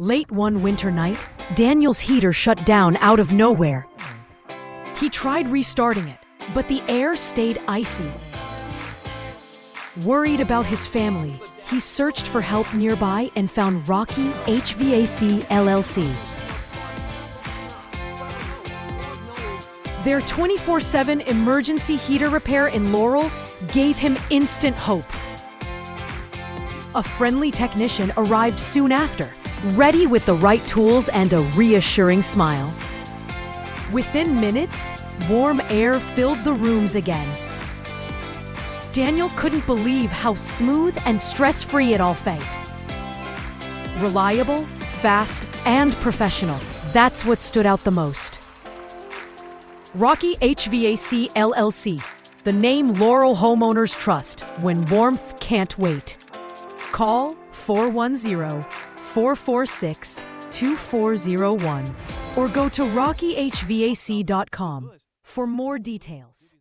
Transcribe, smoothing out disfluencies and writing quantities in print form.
Late one winter night, Daniel's heater shut down out of nowhere. He tried restarting it, but the air stayed icy. Worried about his family, he searched for help nearby and found Rocky HVAC LLC. Their 24/7 emergency heater repair in Laurel gave him instant hope. A friendly technician arrived soon after, ready with the right tools and a reassuring smile. Within minutes, warm air filled the rooms again. Daniel couldn't believe how smooth and stress-free it all felt. Reliable, fast, and professional. That's what stood out the most. Rocky HVAC LLC, the name Laurel homeowners trust when warmth can't wait. Call 410-446-2401 or go to rockyhvac.com for more details.